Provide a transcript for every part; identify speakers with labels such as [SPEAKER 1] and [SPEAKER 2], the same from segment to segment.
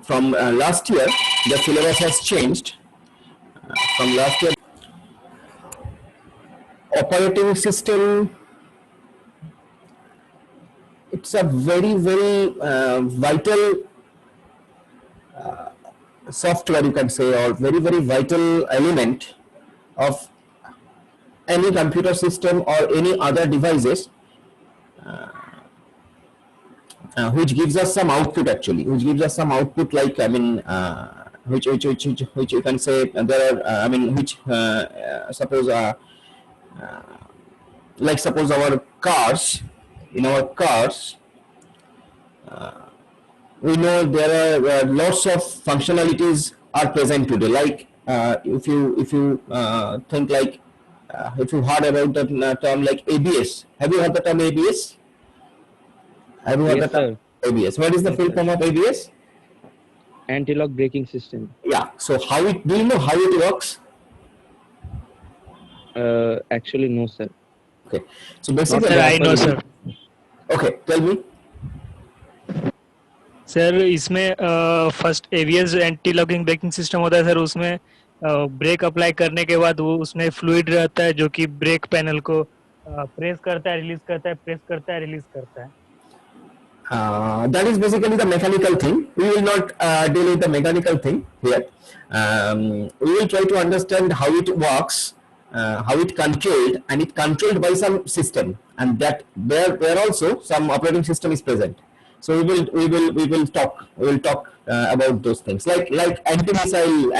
[SPEAKER 1] from last year, the syllabus has changed. From last year, operating system, it's a very vital software, you can say, or very vital element of any computer system or any other devices, which gives us some output, actually, which gives us some output, like, I mean, which you can say, there are, I mean, which suppose like suppose our cars, in our cars, we know there are lots of functionalities are present today, like if you think, like if you heard about the term like ABS. Have you heard the term ABS? Have you heard the
[SPEAKER 2] Yes,
[SPEAKER 1] term
[SPEAKER 2] sir.
[SPEAKER 1] ABS? What is the
[SPEAKER 2] Yes,
[SPEAKER 1] full
[SPEAKER 2] sir.
[SPEAKER 1] form of ABS?
[SPEAKER 2] Anti-lock braking system.
[SPEAKER 1] Yeah. So how it, do you know how it works?
[SPEAKER 2] Actually, no, sir.
[SPEAKER 1] Okay. So
[SPEAKER 2] Not
[SPEAKER 1] basically,
[SPEAKER 3] sir I know
[SPEAKER 2] properly.
[SPEAKER 3] Sir.
[SPEAKER 1] okay, tell me.
[SPEAKER 3] Sir इसमें first ABS anti locking braking system होता है sir. उसमें break apply करने के बाद वो उसमें fluid रहता है जो कि ब्रेक पैनल को प्रेस करता है, रिलीज करता है, प्रेस करता है, रिलीज करता है.
[SPEAKER 1] That is basically the mechanical thing. We will not deal with the mechanical thing here. We will try to understand how it works, how it controlled, and it controlled by some system, and that there also some operating system is present. So we will talk about those things, like anti-missile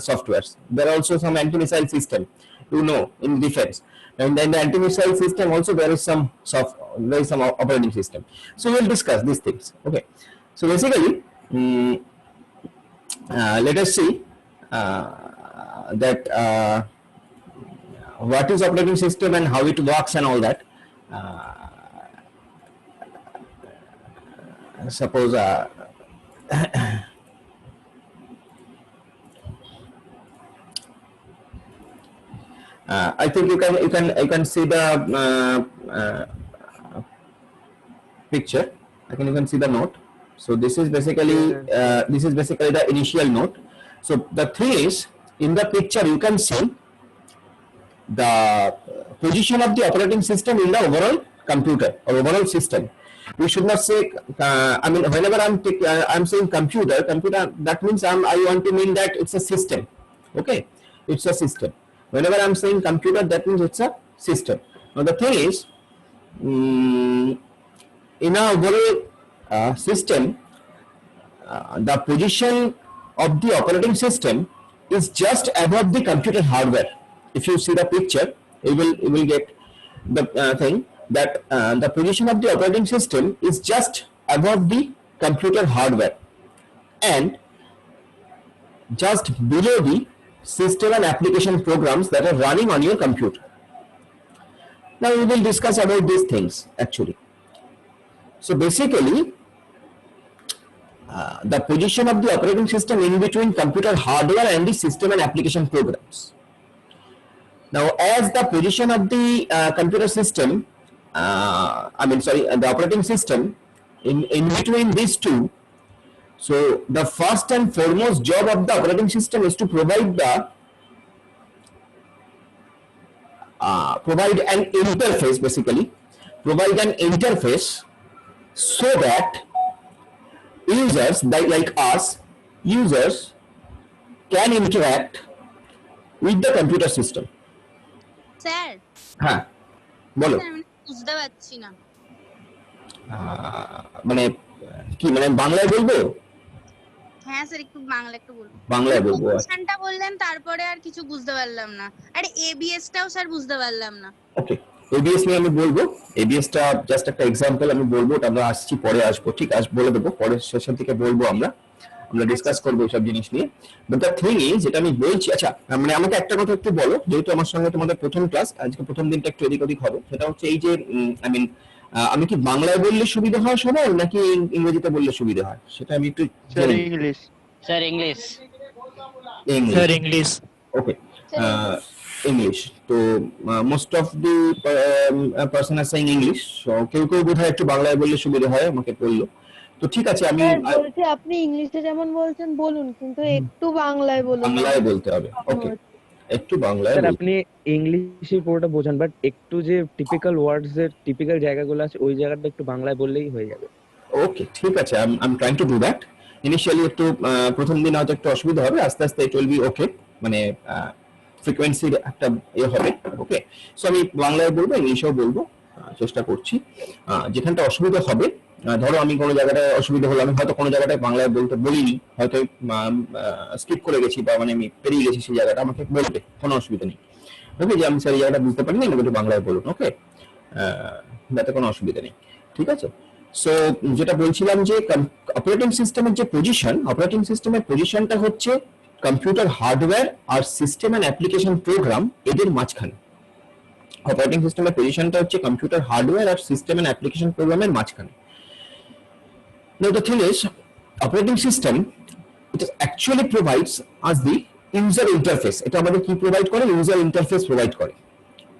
[SPEAKER 1] softwares. There are also some anti-missile system, you know, in defense. And then the anti-missile system also, there is some operating system. So we'll discuss these things. Okay. So basically, let us see that what is operating system and how it works and all that. Suppose I think you can see the picture. You can see the note. So this is basically the initial note. So the thing is, in the picture you can see the position of the operating system in the overall computer or overall system. We should not say, I mean, whenever I'm saying computer, that means I want to mean that it's a system. Okay, it's a system. Whenever I'm saying computer, that means it's a system. Now the thing is, in a overall system, the position of the operating system is just above the computer hardware. If you see the picture, you will get the thing that the position of the operating system is just above the computer hardware and just below the system and application programs that are running on your computer. Now we will discuss about these things, actually. So basically, the position of the operating system in between computer hardware and the system and application programs. Now, as the position of the computer system, the operating system in between these two, so the first and foremost job of the operating system is to provide an interface, basically provide an interface so that users like us, users can interact with the computer system.
[SPEAKER 4] Sir
[SPEAKER 1] হ্যাঁ বলো।
[SPEAKER 4] আমি বুঝতে পারছি না,
[SPEAKER 1] মানে কি, মানে বাংলায় বলবো?
[SPEAKER 4] হ্যাঁ স্যার একটু বাংলা একটু বলুন।
[SPEAKER 1] বাংলায় বলবো।
[SPEAKER 4] কোশ্চেনটা বললেন, তারপরে আর কিছু বুঝতে পারলাম না। আরে এবিএস টাও স্যার বুঝতে পারলাম না।
[SPEAKER 1] ওকে, এবিএস নিয়ে আমি বলবো। এবিএসটা জাস্ট একটা এক্সাম্পল আমি বলবো, ওটা আমরা আসছি পরে আসবো, ঠিক আছে, বলে দেবো পরের সেশন থেকে বলবো, আমরা ডিসকাস করবো এইসব জিনিস নিয়ে। বাট দ্য থিং ইজ, যেটা আমি বলছি, আচ্ছা মানে আমাকে একটা কথা একটু বলো, যেহেতু আমার সঙ্গে তোমাদের প্রথম ক্লাস, আজকে প্রথম দিনটা একটু এদিক ওদিক হবে, সেটা হচ্ছে এই যে আমি কি বাংলায় বললে সুবিধা হয় সবার, নাকি ইংরেজিতে বললে সুবিধা হয়, সেটা আমি একটু
[SPEAKER 2] sir English. Sir English.
[SPEAKER 3] Sir English.
[SPEAKER 1] Okay, English. তো most of the person are saying English. কেউ কেউ বোধহয় একটু বাংলায় বললে সুবিধা হয়, আমাকে বললো। তো ঠিক আছে, আমি
[SPEAKER 5] স্যার বলছি আপনি ইংলিশে যেমন বলছেন বলুন, কিন্তু একটু বাংলায় বলুন।
[SPEAKER 1] বাংলায় বলতে হবে। ওকে, একটু বাংলায়
[SPEAKER 2] স্যার
[SPEAKER 1] বলতে
[SPEAKER 2] আপনি ইংলিশে পুরোটা বোঝান, বাট একটু যে টিপিক্যাল ওয়ার্ডস এর টিপিক্যাল জায়গাগুলো আছে ওই জায়গাটা একটু বাংলায় বললেই হয়ে যাবে।
[SPEAKER 1] ওকে ঠিক আছে, I am trying to do that. Initially একটু প্রথম দিন হয়তো একটু অসুবিধা হবে, আস্তে আস্তে ইট উইল বি ওকে, মানে ফ্রিকোয়েন্সির একটা হবে। ওকে, সো আমি বাংলায় বলবো, ইংলিশেও বলবো, চেষ্টা করছি। যেখানটা অসুবিধা হবে, ধরো আমি কোনো জায়গাটায় অসুবিধা হলো, আমি হয়তো কোনো জায়গাটায় বাংলায় বলতে বলিনি, হয়তো স্কিপ করে গেছি বা মানে আমি পেরিয়ে গেছি সেই জায়গাটা, আমাকে বলবে, কোনো অসুবিধা নেই। ওকে, যে আমি স্যার এই জায়গাটা বুঝতে পারিনি, আমাকে একটু বাংলায় বলুন। ওকে, যাতে কোনো অসুবিধা নেই, ঠিক আছে। সো যেটা বলছিলাম যে অপারেটিং সিস্টেমের যে পজিশন, অপারেটিং সিস্টেমের পজিশনটা হচ্ছে কম্পিউটার হার্ডওয়্যার আর সিস্টেম এন্ড অ্যাপ্লিকেশন প্রোগ্রাম এদের মাঝখানে। অপারেটিং সিস্টেমের পজিশনটা হচ্ছে কম্পিউটার হার্ডওয়্যার আর সিস্টেম এন্ড অ্যাপ্লিকেশন প্রোগ্রামের মাঝখানে। Now the thing is, operating system it actually provides us the user interface. এটা আমাদের কি প্রোভাইড করে? ইউজার ইন্টারফেস প্রোভাইড করে।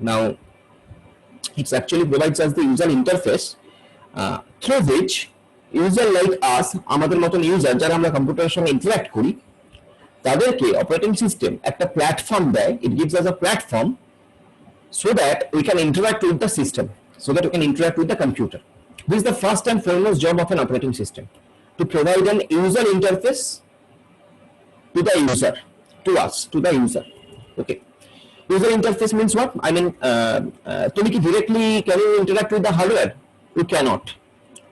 [SPEAKER 1] Now it actually provides us the user interface through which user like us, আমাদের মতন user যারা আমরা কম্পিউটারের সঙ্গে ইন্টারঅ্যাক্ট করি, তাদেরকে অপারেটিং সিস্টেম একটা প্ল্যাটফর্ম দেয়। It gives us a platform so that we can interact with the system, so that we can interact with the computer. This is the first and foremost job of an operating system, to provide an user interface to the user, to us, to the user. Okay, user interface means what? I mean, তুমি কি directly can you interact with the hardware? You cannot.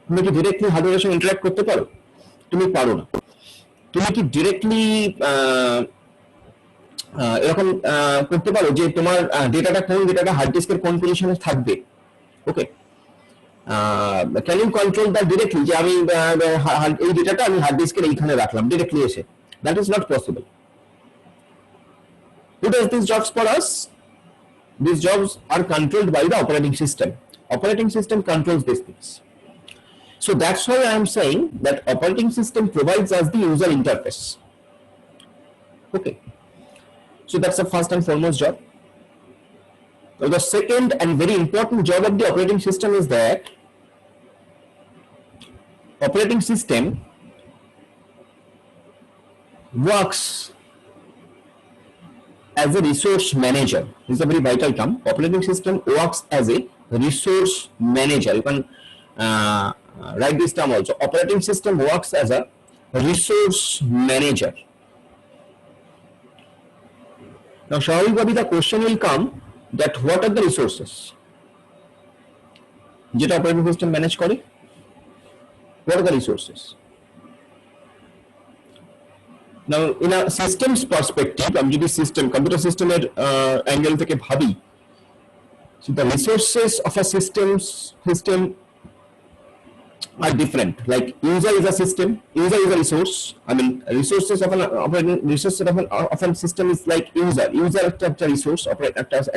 [SPEAKER 1] তুমি কি directly hardware এর সঙ্গে interact করতে পারো? তুমি পারো না। তুমি কি directly এরকম করতে পারো যে তোমার ডেটাটা কোন ডেটাটা হার্ড ডিস্কের কোন পজিশনে থাকবে? Okay, can you control that directly, যে আমি এই ডেটাটা আমি হার্ড ডিস্কের এইখানে রাখলাম ডিরেক্টলি এসে? That is not possible. Who does these jobs for us? These jobs are controlled by the operating system. Operating system controls these things. So that's why I am saying that operating system provides us the user interface. Okay, so that's the first and foremost job. So the second and very important job of the operating system is that operating system works as a resource manager. This is a very vital term. Operating system works as a resource manager. You can write this term also. Operating system works as a resource manager. Now, Shahil, the question will come that what are the resources যেটা operating system manage করে? What are the resources? Now, in a systems perspective, আমি যদি system computer সিস্টেমের angle থেকে ভাবি, so the resources of a system are different. Like user is a system, user is a resource. I mean, resources of an system is like user একটা resource,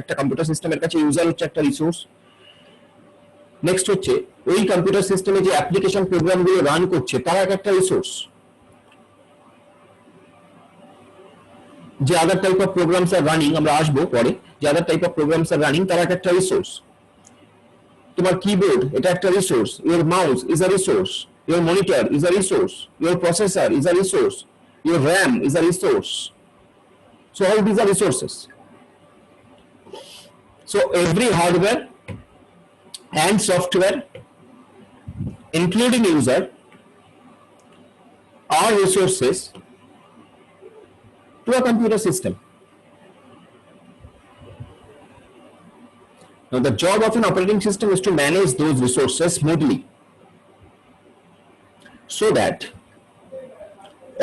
[SPEAKER 1] একটা computer সিস্টেমের কাছে user হচ্ছে একটা resource. Next হচ্ছে ওই computer সিস্টেমে যে অ্যাপ্লিকেশন প্রোগ্রামগুলো রান করছে তারা একটা রিসোর্স। যে other type of programs are running, আমরা আসবো পরে, যে other type of programs are running তারা একটা রিসোর্স। তোমার কিবোর্ড এটা একটা resource, your mouse is a resource, your monitor is a resource, your processor is a resource, your RAM is a resource. So all these are resources. So every hardware and software, including user, are resources to a computer system. Now the job of an operating system is to manage those resources smoothly, so that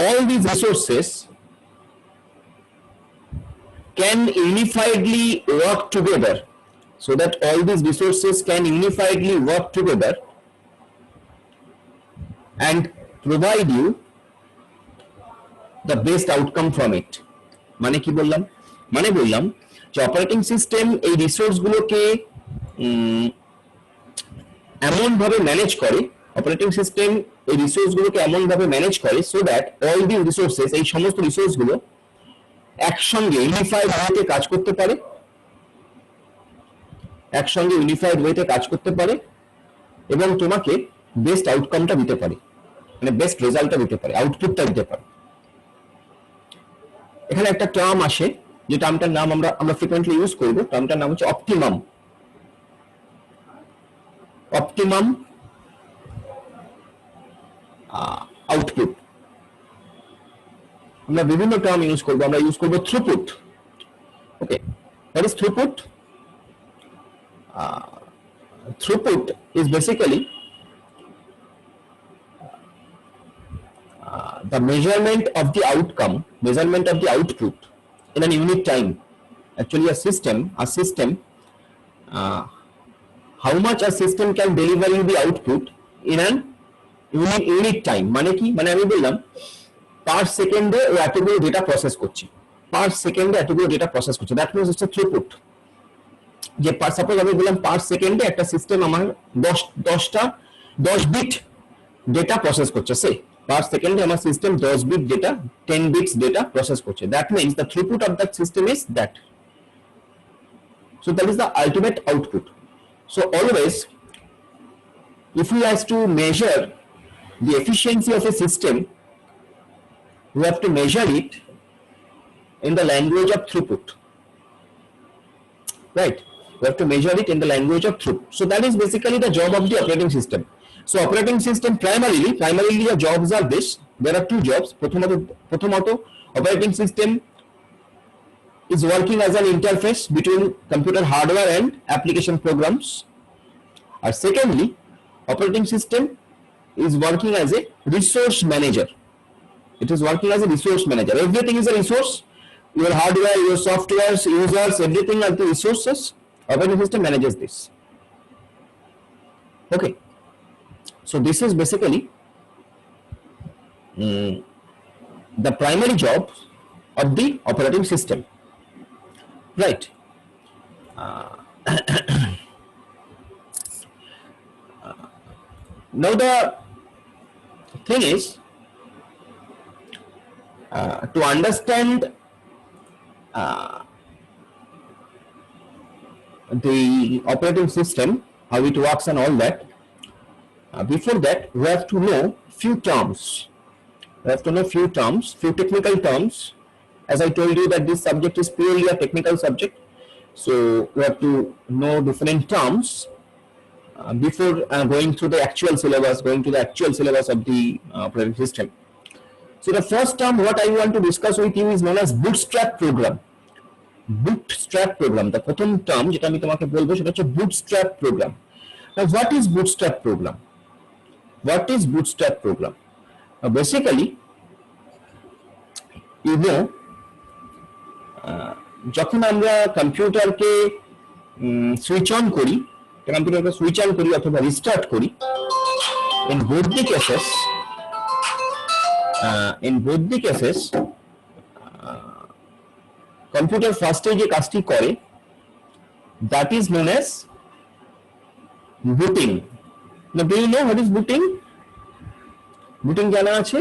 [SPEAKER 1] all these resources can unifiedly work together, so that all these resources can unifiedly work together and provide you the best outcome from it. মানে কি বললাম? মানে বললাম যে operating system এই রিসোর্সগুলোকে এমন ভাবে manage করে, অপারেটিং সিস্টেম এই রিসোর্সগুলোকে এমন ভাবে ম্যানেজ করে so that all the resources, এই সমস্ত রিসোর্সগুলো একসঙ্গে ইউনিফাইড ওয়েতে কাজ করতে পারে, একসঙ্গে ইউনিফাইড ওয়েতে কাজ করতে পারে এবং তোমাকে বেস্ট আউটকামটা দিতে পারে। মানে বেস্ট রেজাল্টটা দিতে পারে, আউটপুটটা দিতে পারে। এখানে একটা টার্ম আসে, যে টার্মটার নাম আমরা ফ্রিকোয়েন্টলি ইউজ করব, টার্মটার নাম হচ্ছে অপটিমাম। Optimum output. আমরা বিভিন্ন টার্ম ইউজ করব, আমরা ইউজ করব throughput. Okay, what is throughput? Throughput is basically the measurement of the outcome, measurement of the output in an unit time. Actually, a system, how much a system can deliver you the output in an unit time. মানে কি? মানে আমি বললাম পার সেকেন্ডে এতগুলো data process করছি, পার সেকেন্ডে এতগুলো ডেটা প্রসেস করছে, দ্যাট মিনস হচ্ছে থ্রুপুট। যে সাপোজ আমি বললাম পার সেকেন্ডে একটা সিস্টেম আমার 10 বিট ডেটা প্রসেস করছে, সে পার সেকেন্ডে আমার system 10 bit data 10 bits data process করছে, that means the throughput of that system is that. So that is the ultimate output. So always, if we have to measure the efficiency of a system, we have to measure it in the language of throughput, right? We have to measure it in the language of throughput. So that is basically the job of the operating system. So operating system primarily the jobs are this. There are two jobs. প্রথমত operating system is working as an interface between computer hardware and application programs. And secondly, operating system is working as a resource manager. It is working as a resource manager. Everything is a resource. Your hardware, your softwares, users, everything are the resources. Operating system manages this. Okay. So this is basically the primary job of the operating system. Right. Now the thing is, to understand the operating system, how it works and all that, before that we have to know few terms. We have to know few terms, few technical terms. As I told you that this subject is purely a technical subject, so we have to know different terms before going through the actual syllabus of the operating system. So the first term what I want to discuss with you is known as bootstrap program. Bootstrap program, the প্রথম term যেটা আমি তোমাকে বলবো সেটা হচ্ছে bootstrap program. Now what is bootstrap program? What is bootstrap program? Now basically, you know, যখন আমরা কম্পিউটারকে সুইচ অন করি, অথবা রিস্টার্ট করি, in both the cases computer ফার্স্টে যে কাজটি করে, that is known as booting. Now do you know what is booting? Booting জানা আছে?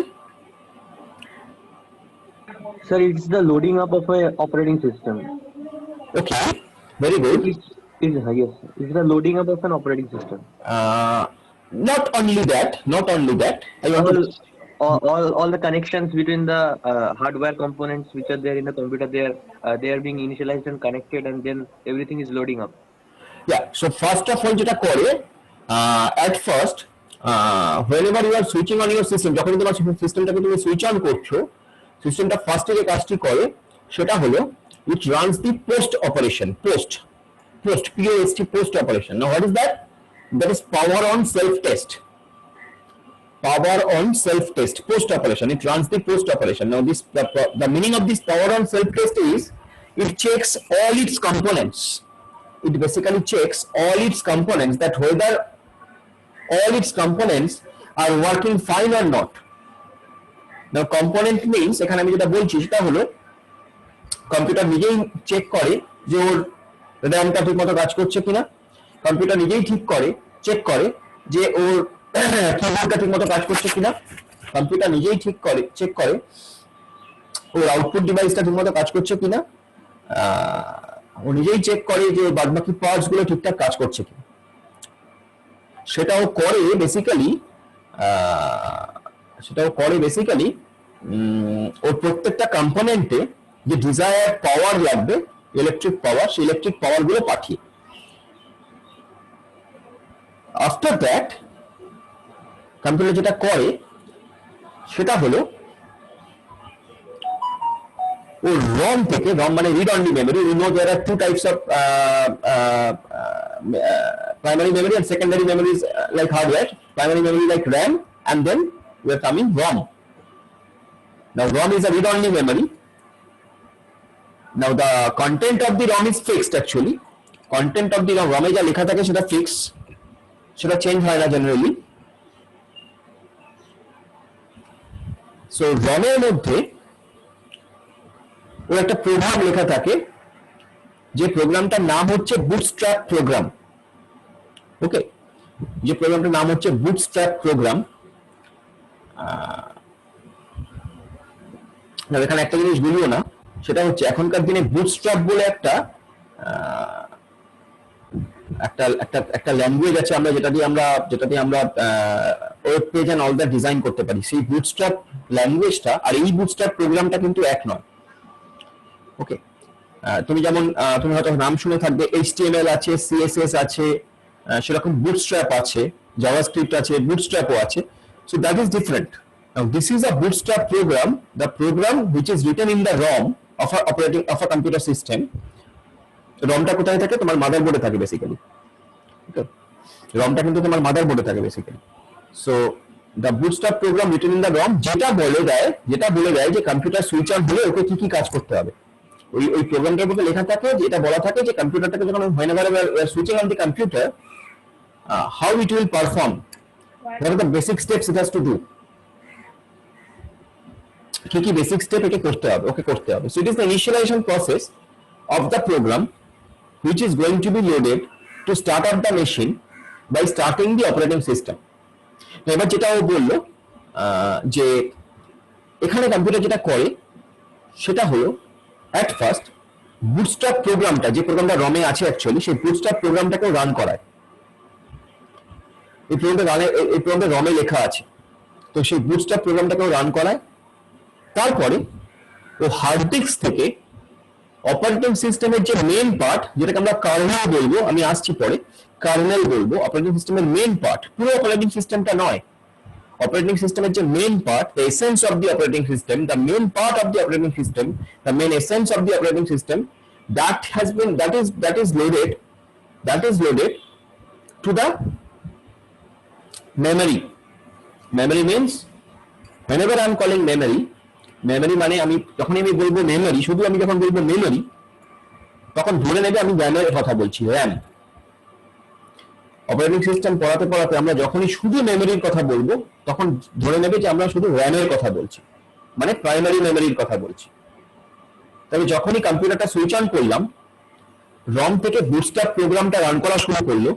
[SPEAKER 2] Sir, it's the loading up of a operating system.
[SPEAKER 1] Okay, very good.
[SPEAKER 2] Yes, it's the loading up of an operating system.
[SPEAKER 1] Not only that, I want to
[SPEAKER 2] All the connections between the hardware components which are there in the computer, they are being initialized and connected, and then everything is loading up.
[SPEAKER 1] Yeah, so first of all যেটা করে, at first whenever you are switching on your system, যখন তোমার সিস্টেমটাকে তুমি switch on করছো, সিস্টেমটা ফার্স্টে যে কাজটি করে সেটা হলো it runs the post operation. Post post operation. Now what is that? That is power on self test. Post operation. It runs the post operation. Now this the meaning of this power on self test is it checks all its components. It basically checks all its components, that whether all its components are working fine or not. Now component means, এখানে আমি যেটা বলছি সেটা হলো computer নিজেই check করে যে ওর র্যামটা ঠিকমতো কাজ করছে কিনা, কম্পিউটার নিজেই চেক করে যে ওর কিবোর্ডটা ঠিকমতো কাজ করছে কিনা, কম্পিউটার নিজেই চেক করে ওর আউটপুট ডিভাইসটা ঠিকমতো কাজ করছে কিনা, ও নিজেই চেক করে যে বাদবাকি পার্টস গুলো ঠিকঠাক কাজ করছে কিনা। সেটাও করে বেসিক্যালি সেটা ও করে বেসিক্যালি ওর প্রত্যেকটা কম্পোনেন্টে যে ডিজায়ার পাওয়ার লাগবে, ইলেকট্রিক পাওয়ার, সেই ইলেকট্রিক পাওয়ার গুলো পাঠিয়ে আফটার দ্যাট কম্পিউটার যেটা করে সেটা হলো ও রম থেকে, রম মানে read only memory, we know there are two types of primary memory and secondary memories like hardware. Primary memory like RAM, and then we are coming ROM. Now ROM is a read only memory. Now the content of the ROM is fixed actually. Content of the ROM এ যা লেখা থাকে সেটা fixed, সেটা change হয় না generally. So ROM এর মধ্যে ও একটা প্রোগ্রাম লেখা থাকে, যে প্রোগ্রামটার নাম হচ্ছে বুটস্ট্র্যাপ প্রোগ্রাম। ওকে, যে প্রোগ্রামটার নাম হচ্ছে বুটস্ট্র্যাপ প্রোগ্রাম। এখানে একটা জিনিস বলিও না, সেটা হচ্ছে এখনকার দিনে বুটস্ট্র্যাপ বলে একটা একটা ল্যাঙ্গুয়েজ আছে, আমরা যেটা দিয়ে আমরা web page and all that design করতে পারি। সেই বুটস্ট্র্যাপ ল্যাঙ্গুয়েজটা আর এই বুটস্ট্র্যাপ প্রোগ্রামটা কিন্তু এক নয়। ওকে, তুমি যেমন তুমি হয়তো নাম শুনে থাকবে, HTML আছে, CSS আছে, সেরকম বুটস্ট্র্যাপ আছে, জাভাস্ক্রিপ্ট আছে, বুটস্ট্র্যাপও আছে। So that is different. Now this is a bootstrap program, the program which is written in the ROM of a computer system. ROM টা কোথায় থাকে? তোমার মাদারবোর্ডে থাকে বেসিক্যালি। ওকে, ROM টা কিন্তু তোমার মাদারবোর্ডে থাকে basically. So the bootstrap program written in the ROM যেটা বলে দেয় যে কম্পিউটার সুইচ অন হলে ওকে কি কি কাজ করতে হবে। ওই প্রোগ্রামটার মধ্যে লেখা থাকে, যেটা বলা থাকে যে কম্পিউটারটাকে যখন whenever we are switching on the computer, how it will perform, what are the basic steps it has to do, কি কি বেসিক স্টেপ একে করতে হবে, ওকে করতে হবে। So it is the initialization process of the program which is going to be loaded to start up the machine by starting the operating system. এবার যেটা ও বললো যে এখানে কম্পিউটার যেটা করে সেটা হলো at first বুটস্ট্র্যাপ প্রোগ্রামটা, যে প্রোগ্রামটা রমে আছে অ্যাকচুয়ালি, সেই বুটস্ট্র্যাপ প্রোগ্রামটাকে রান করায়। এই প্রোগ্রামটা রমে লেখা আছে, তো সেই বুটস্ট্র্যাপ প্রোগ্রামটাকে রান করায়। তারপরে ও হার্ড ডিস্ক থেকে অপারেটিং সিস্টেমের যে মেইন পার্ট, যেটাকে আমরা কার্নেল বলবো, আমি আসছি পরে, কার্নেল বলবো, অপারেটিং সিস্টেমের মেইন পার্ট, পুরো অপারেটিং সিস্টেমটা নয়, operating system is the main part, the essence of the operating system, the main part of the operating system, the main essence of the operating system that is loaded to the memory. Memory means whenever I am calling memory মানে আমি যখন আমি বলবো memory, শুধু আমি যখন বলবো memory তখন ধরে নেবে আমি র্যামের কথা বলছি, র্যাম। অপারেটিং সিস্টেম পড়াতে আমরা যখনই শুধু মেমোরির কথা বলবো তখন ধরে নেবে যে আমরা শুধু র্যামের কথা বলছি, মানে প্রাইমারি মেমোরির কথা বলছি। তবে যখনই কম্পিউটারটা সুইচ অন করলাম, রম থেকে বুটস্ট্র্যাপ প্রোগ্রামটা রান করা শুরু করলো,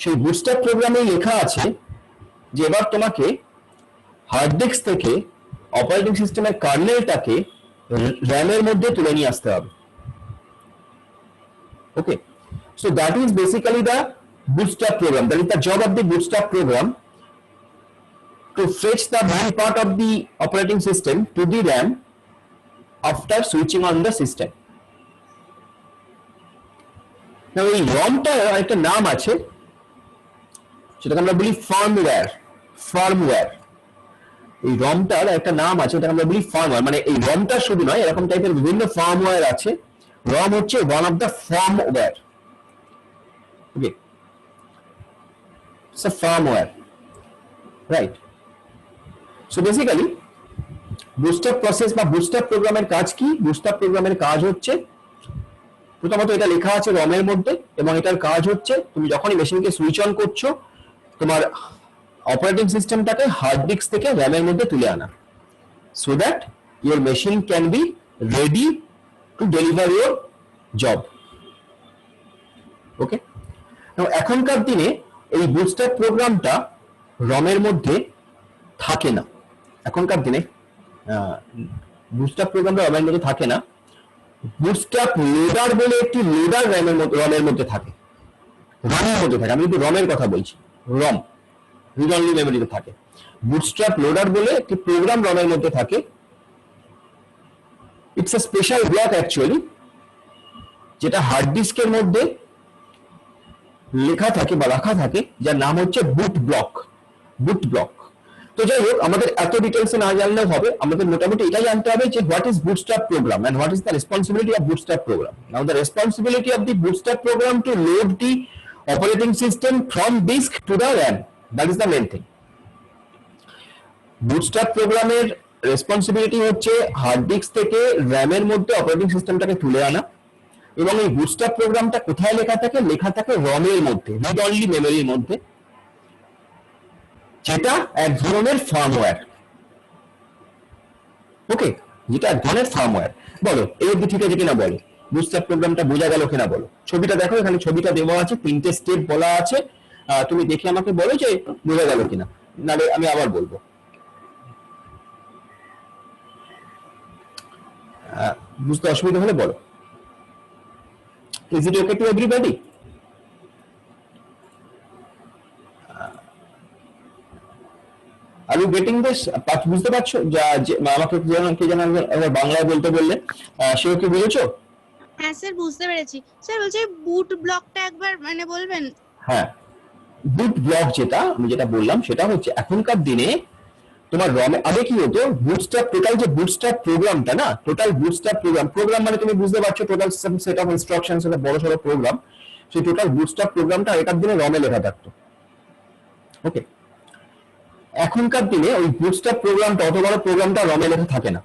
[SPEAKER 1] সেই বুটস্ট্র্যাপ প্রোগ্রামে লেখা আছে যে এবার তোমাকে হার্ড ডিস্ক থেকে অপারেটিং সিস্টেমের কার্নেলটাকে র্যামের মধ্যে তুলে নিয়ে আসতে হবে। Okay, so that is basically the bootstrap program. That is the job of the bootstrap program, to fetch the main part of the operating system to the RAM after switching on the system. Now এই ROM টার একটা নাম আছে, সেটাকে আমরা বলি firmware. এই ROM টার একটা নাম আছে, যেটাকে আমরা বলি ফার্মওয়্যার। মানে এই ROM টা শুধু নয়, এরকম টাইপের বিভিন্ন ফার্মওয়্যার আছে। ROM হচ্ছে one of the firmware. Okay, it's a firmware, right? So basically bootstrap process বা bootstrap প্রোগ্রামের কাজ কি? bootstrap প্রোগ্রামের কাজ হচ্ছে, প্রথমত এটা লেখা আছে ROM এর মধ্যে, এবং এটার কাজ হচ্ছে তুমি যখনই মেশিনকে সুইচ অন করছো, তোমার অপারেটিং সিস্টেমটাকে হার্ড ডিস্ক থেকে RAM এর মধ্যে তুলে আনা, so that your machine can be ready to deliver your job. Okay, now এখনকার দিনে এই বুটস্ট্র্যাপ প্রোগ্রামটা রমের মধ্যে থাকে না। এখনকার দিনে বুটস্ট্র্যাপ প্রোগ্রামটা রমের মধ্যে থাকে না। বুটস্ট্র্যাপ লোডার বলে একটি লোডার রমের মধ্যে থাকে, রামের মধ্যে থাকে। আমি কিন্তু রমের কথা বলছি, রম। রিড অনলি মেমোরিতে থাকে। বুটস্ট্র্যাপ লোডার বলে একটি প্রোগ্রাম রমের মধ্যে থাকে। It's a special block actually, যেটা হার্ড ডিস্কের মধ্যে লেখা থাকে বা রাখা থাকে, যার নাম হচ্ছে বুট ব্লক। বুট ব্লক। তো যাই হোক, আমাদের এত ডিটেলসে না জানলেও হবে, আমাদের মোটামুটি এটাই জানতে হবে যে what is bootstrap program and what is the responsibility of bootstrap program. Now the responsibility of the bootstrap program to load the operating system from disk to the RAM. That is the main thing. Bootstrap প্রোগ্রামের responsibility হচ্ছে hard disk থেকে র্যামের মধ্যে operating সিস্টেমটাকে তুলে আনা, এবং এই বুটস্ট্র্যাপ প্রোগ্রামটা কোথায় লেখা থাকে? লেখা থাকে রমের মধ্যে, রিড অনলি মেমোরির মধ্যে, যেটা এক ধরনের ফার্মওয়্যার। ওকে, যেটা এক ধরনের ফার্মওয়্যার। বলো এই অবধি ঠিক আছে কিনা বলো, বুটস্ট্র্যাপ প্রোগ্রামটা বোঝা গেল কিনা বলো। ছবিটা দেখো, এখানে ছবিটা দেওয়া আছে, 3টে স্টেপ বলা আছে, তুমি দেখে আমাকে বলো যে বোঝা গেল কিনা, নালে আমি আবার বলবো। বুঝতে অসুবিধা হলে বলো। Is it okay to everybody? Are you getting this? বুঝতে পারছো? আমাকে কে যেন একবার বাংলায় বলতে বললে, সেও কি বুঝেছো?
[SPEAKER 4] হ্যাঁ স্যার, বুঝতে পেরেছি। স্যার বলছি বুট ব্লকটা একবার মানে বলবেন?
[SPEAKER 1] হ্যাঁ, বুট ব্লক যেটা আমি যেটা বললাম সেটা হচ্ছে এখনকার দিনে তোমার রমে আগে কি হতো, বুটস্ট্র্যাপ টোটাল যে বুটস্ট্র্যাপ প্রোগ্রামটা না, টোটাল বুটস্ট্র্যাপ প্রোগ্রাম মানে তুমি বুঝতে পারছো টোটাল সেট অফ ইনস্ট্রাকশনস, একটা বড় সড়ো প্রোগ্রাম। সেই টোটাল বুটস্ট্র্যাপ প্রোগ্রামটা আগেকার দিনে রমে লেখা থাকতো। ওকে, এখনকার দিনে ওই বুটস্ট্র্যাপ প্রোগ্রামটা, অত বড় প্রোগ্রামটা রমে লেখা থাকে না।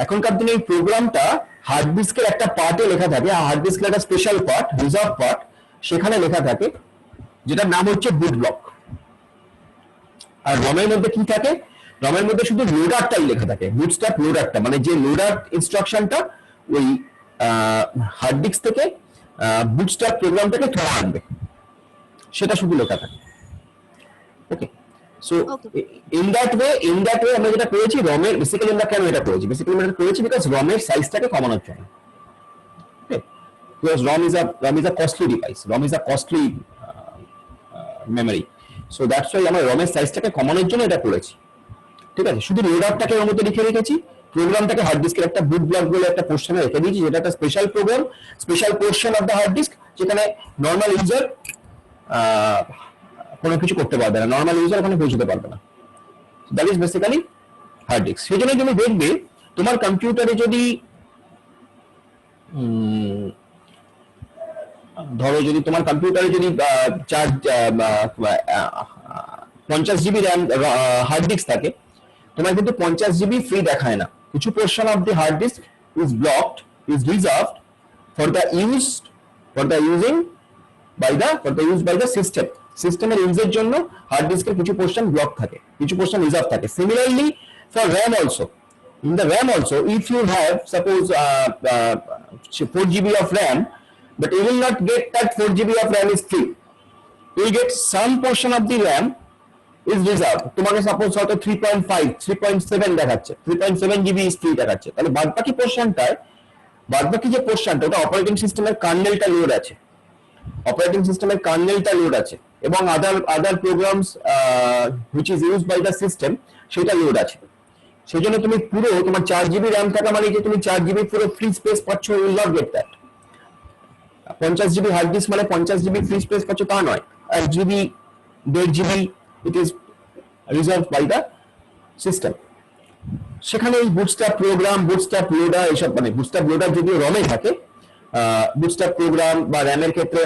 [SPEAKER 1] এখনকার দিনে এই প্রোগ্রামটা হার্ড ডিস্কের একটা পার্টে লেখা থাকে, হার্ড ডিস্কের একটা স্পেশাল পার্ট, রিজার্ভ পার্ট, সেখানে লেখা থাকে, যেটার নাম হচ্ছে বুট ব্লক। আর রমের মধ্যে কি থাকে? রমের মধ্যে শুধু লোডারটাই লেখা থাকে, বুটস্ট্র্যাপ লোডারটা, মানে যে লোডার ইনস্ট্রাকশনটা ওই হার্ড ডিস্ক থেকে বুটস্ট্র্যাপ প্রোগ্রামটাকে তুলে আনবে, সেটা শুধু লেখা থাকে। ওকে, সো ইন দ্যাট ওয়ে আমরা যেটা করেছি রমের, বেসিক্যালি আমরা কেন এটা করেছি? বেসিক্যালি আমরা এটা করেছি বিকজ রমের সাইজটাকে কমানোর জন্য। ওকে, because ROM is a costly device, ROM is a costly memory, so that's why আমরা রমের সাইজটাকে কমানোর জন্য এটা করেছি। ঠিক আছে, শুধু লোডারটাকে ওর মধ্যে লিখে রেখেছি, প্রোগ্রামটাকে হার্ড ডিস্কের একটা বুট ব্লক বলে একটা পোর্শনে রেখে দিয়েছি, যেটা একটা special program, special portion of the hard disk, যেখানে নর্মাল ইউজার কোনো কিছু করতে পারবে না, নর্মাল ইউজার ওখানে পৌঁছতে পারবে না। That is basically hard disk. সেই জন্য তুমি দেখবে তোমার কম্পিউটারে যদি ধরো যদি তোমার কম্পিউটারে যদি 50 জিবি র্যাম হার্ড ডিস্ক থাকে, তোমার কিন্তু 50 জিবি ফ্রি দেখায় না। কিছু portion of the hard disk is blocked, is reserved for the using by the system. সিস্টেমের ইউজের জন্য হার্ড ডিস্কের কিছু পোর্শন ব্লক থাকে, কিছু পোর্শন রিজার্ভ থাকে। Similarly for RAM also, in the RAM also, if you have suppose 4 GB of RAM, but you will not get that 4 GB of RAM is free, you will get some portion of the RAM is reserved. তোমাকে suppose হয়তো 3.5 3.7 দেখাচ্ছে, 3.7 GB is free দেখাচ্ছে, তাহলে বাদবাকি পোর্শনটায়, বাদবাকি যে পোর্শনটা, ওটা অপারেটিং সিস্টেমের কার্নেলটা লোড আছে, অপারেটিং সিস্টেমের কার্নেলটা লোড আছে, এবং other programs which is used by the system, সেটা লোড আছে। সেই জন্য তুমি পুরো তোমার 4 জিবি র্যাম থাকা মানে যে তুমি 4 জিবি পুরো ফ্রি স্পেস পাচ্ছ, will not get that. 50 GB hard disk মানে 50 জিবি ফ্রি স্পেস পাচ্ছ তা নয়, 1 GB 1.5 GB it is reserve by the system. সেখানে এই বুটস্ট্র্যাপ প্রোগ্রাম, বুটস্ট্র্যাপ লোডার, এসব মানে বুটস্ট্র্যাপ লোডার যদিও রমে থাকে, বুটস্ট্র্যাপ প্রোগ্রাম বা র্যামের ক্ষেত্রে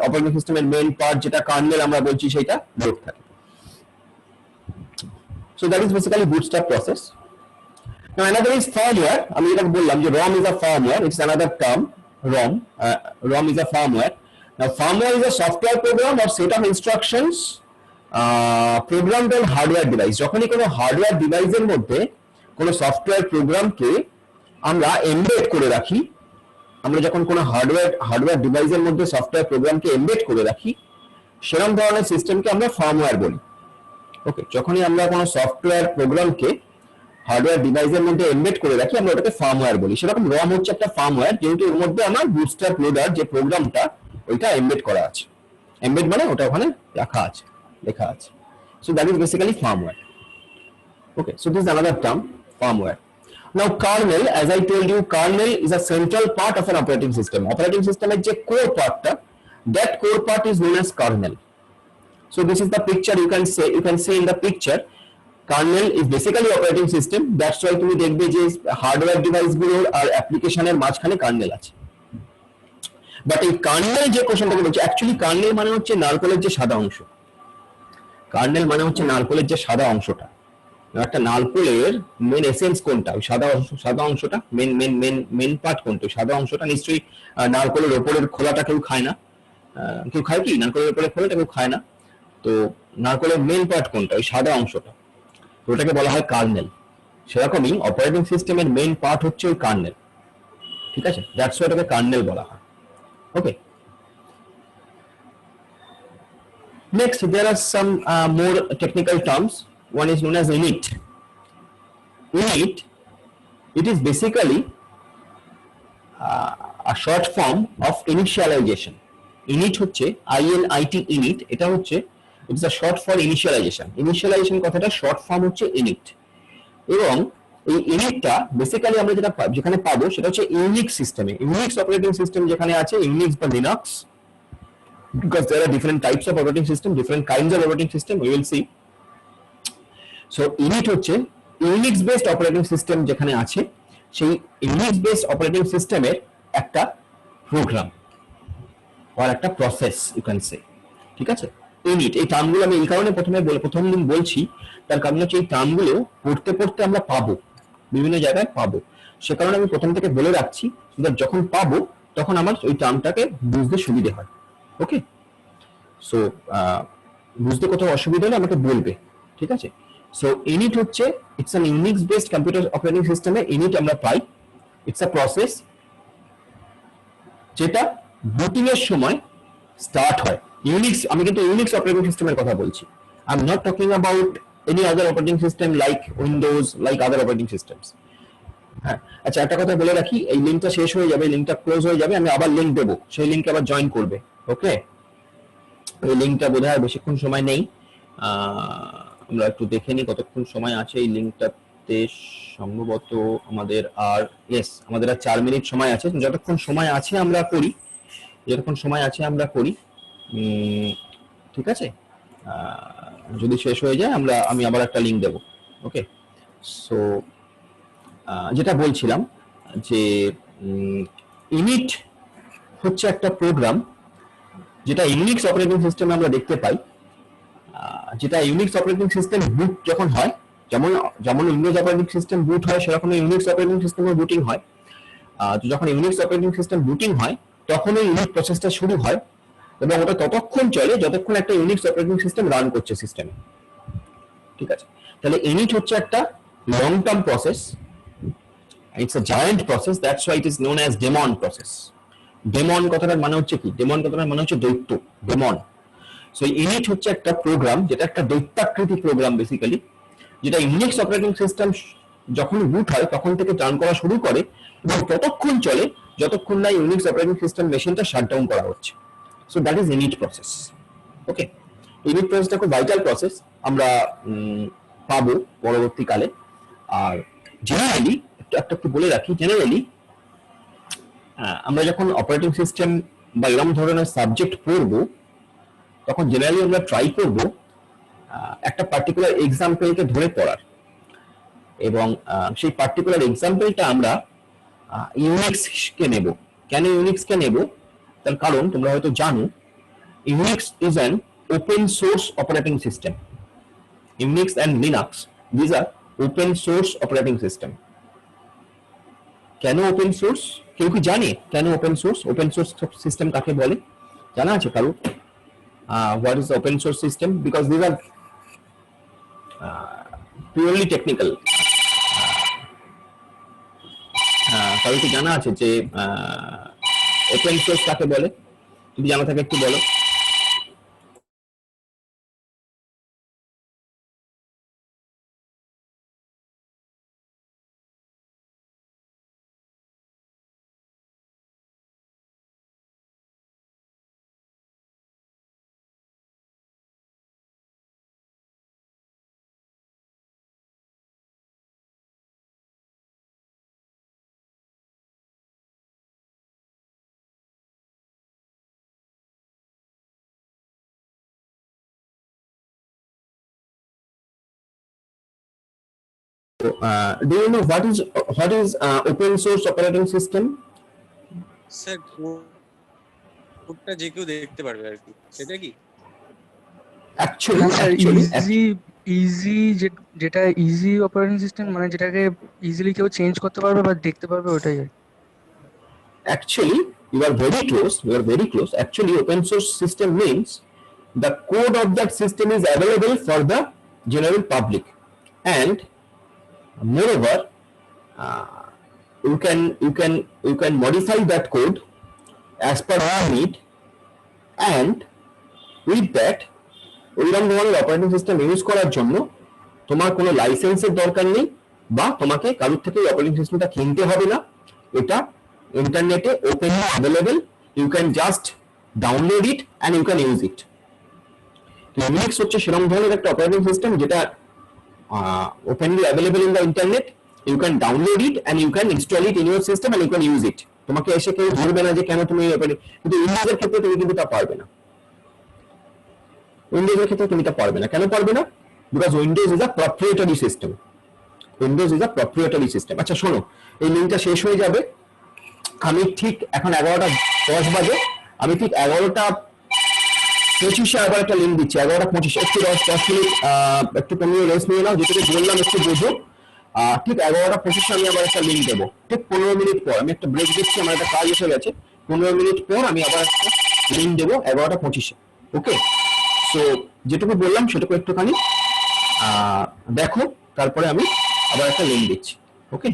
[SPEAKER 1] অপারেটিং সিস্টেমের মেইন পার্ট যেটা কার্নেল আমরা বলছি সেটা লোড থাকে। So that is basically bootstrap process. Now another is firmware. আমি যেটা বললাম যে ROM is a firmware, it's another term, ROM is a firmware. Now firmware is a software program or set of instructions programmed on hardware device. যখনই কোনো hardware ডিভাইসের মধ্যে কোনো software প্রোগ্রামকে আমরা এমবেড করে রাখি, আমরা যখন কোনো হার্ডওয়্যার ডিভাইসের মধ্যে সফটওয়্যার প্রোগ্রামকে এমবেড করে রাখি, সেরকম ধরনের সিস্টেমকে আমরা ফার্মওয়্যার বলি। ওকে, যখনই আমরা কোনো সফটওয়্যার প্রোগ্রামকে হার্ডওয়্যার ডিভাইসের মধ্যে এমবেড করে রাখি, আমরা ওটাকে ফার্মওয়্যার বলি। সেরকম ROM হচ্ছে একটা ফার্মওয়্যার, যেহেতু এর মধ্যে আমার বুটস্ট্র্যাপ লোডার যে প্রোগ্রামটা ওইটা এমবেড করা আছে। এমবেড মানে ওটা ওখানে রাখা আছে। লেখা আছে। So that is basically firmware. Okay, so this is another term, firmware. Now kernel, as I told you, kernel is a central part of an operating system. Operating system এর যে core partটা, that core part is known as kernel. So this is the picture, you can see in the picture, kernel is basically operating system. That's why তুমি দেখবে যে hardware device গুলোর আর অ্যাপ্লিকেশনের মাঝখানে kernel আছে। But এই কার্নেল যে কোশ্চেনটাকে বলছে, অ্যাকচুয়ালি কার্নেল মানে হচ্ছে নারকেলের যে সাদা অংশ। কার্নেল মানে হচ্ছে নারকেলের যে সাদা অংশটা। একটা নারকেলের মেন এসেন্স কোনটা, ওই সাদা অংশটা, মেন পার্ট কোনটা, ওই সাদা অংশটা। নিশ্চয়ই নারকেলের ওপরের খোলাটা কেউ খায় না, কেউ খায় কি নারকেলের ওপরের খোলাটা? কেউ খায় না। তো নারকেলের মেন পার্ট কোনটা, ওই সাদা অংশটা, ওটাকে বলা হয় কার্নেল। সেরকমই অপারেটিং সিস্টেমের মেইন পার্ট হচ্ছে ওই কার্নেল, ঠিক আছে? দ্যাটস হোয়াই এটাকে কার্নেল বলা হয়। Okay, next there are some more technical terms. One is known as init. Init, it is basically a short form of initialization. init হচ্ছে INIT, init, এটা হচ্ছে it is a short for initialization. initialization কথাটা short form হচ্ছে init। এবং এই ইউনিটটা basically আমরা যেখানে পাবো সেটা হচ্ছে ইউনিক্স সিস্টেমে। ইউনিক্স অপারেটিং সিস্টেম যেখানে আছে, ইউনিক্স বা Linux, because there are different types of operating system, different kinds of operating system, we will see. So init হচ্ছে ইউনিক্স বেসড অপারেটিং সিস্টেম যেখানে আছে, সেই ইউনিক্স বেসড অপারেটিং সিস্টেমের একটা প্রোগ্রাম আর একটা প্রসেস, ইউ ক্যান সে, ঠিক আছে? Unit, এই টার্মগুলো আমি এই কারণে প্রথম দিন বলছি, তার কারণ হচ্ছে এই টার্মগুলো পড়তে পড়তে আমরা পাবো, বিভিন্ন জায়গায় পাবো, সে কারণে আমি প্রথম থেকে বলে রাখছি, যখন পাবো তখন আমার ওই টার্মটাকে বুঝতে সুবিধে হয়। ওকে, সো বুঝতে কোথাও অসুবিধা হলে আমাকে বলবে, ঠিক আছে? সো ইনিট হচ্ছে it's an Unix based computer operating সিস্টেমে ইনিট আমরা পাই। ইটস আ প্রসেস যেটা বুটিং এর সময় স্টার্ট হয়। ইউনিক্স, আমি কিন্তু ইউনিক্স অপারেটিং সিস্টেমের কথা বলছি। I am not talking about any other operating system like Windows, like other operating systems. হ্যাঁ, আচ্ছা, একটা কথা বলে রাখি, এই লিঙ্কটা শেষ হয়ে যাবে, লিঙ্কটা ক্লোজ হয়ে যাবে, আমি আবার লিঙ্ক দেবো, সেই লিঙ্কে আবার জয়েন করবে। ওকে, এই লিঙ্কটা বোধহয় বেশিক্ষণ সময় নেই, আমরা একটু দেখে নিই কতক্ষণ সময় আছে এই লিঙ্কটাতে। সম্ভবত আমাদের আর আমাদের আর 4 মিনিট সময় আছে। যতক্ষণ সময় আছে আমরা করি, যতক্ষণ সময় আছে আমরা করি, ঠিক আছে? যদি শেষ হয়ে যায় আমি আবার একটা লিঙ্ক দেবো। ওকে, সো যেটা বলছিলাম যে ইনিট হচ্ছে একটা প্রোগ্রাম যেটা ইউনিক্স অপারেটিং সিস্টেমে আমরা দেখতে পাই, যেটা ইউনিক্স অপারেটিং সিস্টেম বুট যখন হয়, যেমন উইন্ডোজ অপারেটিং সিস্টেম বুট হয়, সেরকম ইউনিক্স অপারেটিং সিস্টেমে বুটিং হয়। তো যখন ইউনিক্স অপারেটিং সিস্টেম বুটিং হয় তখন এই ইউনিট প্রসেসটা শুরু হয় এবং ওটা ততক্ষণ চলে যতক্ষণ একটা ইউনিক্স অপারেটিং সিস্টেম রান করছে সিস্টেমে, ঠিক আছে? তাহলে ইনিট হচ্ছে একটা long term process, it's a giant process, that's why it is known as daemon process. Daemon কথাটার মানে হচ্ছে কি? ডেমন কথাটার মানে হচ্ছে দৈত্য, ডেমন। সো ইনিট হচ্ছে একটা প্রোগ্রাম যেটা একটা দৈত্যাকৃতি প্রোগ্রাম বেসিক্যালি, যেটা ইউনিক্স অপারেটিং সিস্টেম যখন বুট হয় তখন থেকে রান করা শুরু করে এবং ততক্ষণ চলে যতক্ষণ না ইউনিক্স অপারেটিং সিস্টেম মেশিনটা শাটডাউন করা হচ্ছে। So that is init process. Okay, init প্রসেসটা খুব ভাইটাল প্রসেস, আমরা পাবো পরবর্তীকালে। আর জেনারেলি একটু বলে রাখি, জেনারেলি আমরা যখন অপারেটিং সিস্টেম বা এরকম ধরনের সাবজেক্ট পড়বো তখন জেনারেলি আমরা ট্রাই করব একটা পার্টিকুলার এক্সাম্পলকে ধরে পড়ার, এবং সেই পার্টিকুলার এক্সাম্পলটা আমরা ইউনিক্সকে নেব। কেন ইউনিক্সকে নেব? তার কারণ তোমরা হয়তো জানো, Unix is an open source operating system. Unix and Linux, these are open source operating system. কেন ওপেন সোর্স? কেউ কি জানে কেন open source? Open source system কাকে বলে? জানা আছে কারো? What is the open source system? Because these are purely technical. কারো কি জানা আছে যে ওপেন সোর্স কাকে বলে? যদি জানা থাকে একটু বলো। Do you know what is open source operating system?
[SPEAKER 6] Sir কোডটা যে কেউ দেখতে পারবে আর কি, সেটা কি?
[SPEAKER 1] Actually,
[SPEAKER 7] ইজি যেটা ইজি অপারেটিং সিস্টেম মানে যেটাকে ইজিলি কেউ চেঞ্জ করতে পারবে বা দেখতে পারবে ওটাই আর কি।
[SPEAKER 1] Actually, you are very close. You are very close. Actually, open source system means the code of that system is available for the general public, and moreover, you can modify that code as per your need, and with that, ওইরকম ধরনের operating system use করার জন্য তোমার কোনো লাইসেন্সের দরকার নেই বা তোমাকে কারোর থেকে অপারেটিং সিস্টেমটা কিনতে হবে না। এটা ইন্টারনেটে openly available, you can just download it and you can use it. Unix হচ্ছে সেরকম ধরনের একটা অপারেটিং সিস্টেম যেটা openly available in the internet, you can download it and you can install it in your system and you can use it. তোমাকে এসে কেউ ধরবে না যে কেন তুমি কিন্তু উইন্ডোজের ক্ষেত্রে তুমি কিন্তু তা পারবে না। উইন্ডোজের ক্ষেত্রে তুমি তা পারবে না। কেন পারবে না? Because Windows is a proprietary system. Windows is a proprietary system. আচ্ছা শোনো, এই লিঙ্কটা শেষ হয়ে যাবে। আমি ঠিক এখন 11:10 বাজে, আমি ঠিক 11:25 আবার একটা লিঙ্ক দিচ্ছি। 11:25 একটু 10 মিনিট একটু কমিয়ে রেস্ট নিয়ে নাও, যেটুকু বললাম একটু বোঝো। ঠিক 11:25 আমি আবার একটা লিঙ্ক দেবো। ঠিক 15 মিনিট পর আমি একটা ব্রেক দিচ্ছি, আমার একটা কাজ এসে গেছে। 15 মিনিট পর আমি আবার একটা লিঙ্ক দেবো 11:25। ওকে, সো যেটুকু বললাম সেটুকু একটুখানি দেখো, তারপরে আমি আবার একটা লিঙ্ক দিচ্ছি। ওকে।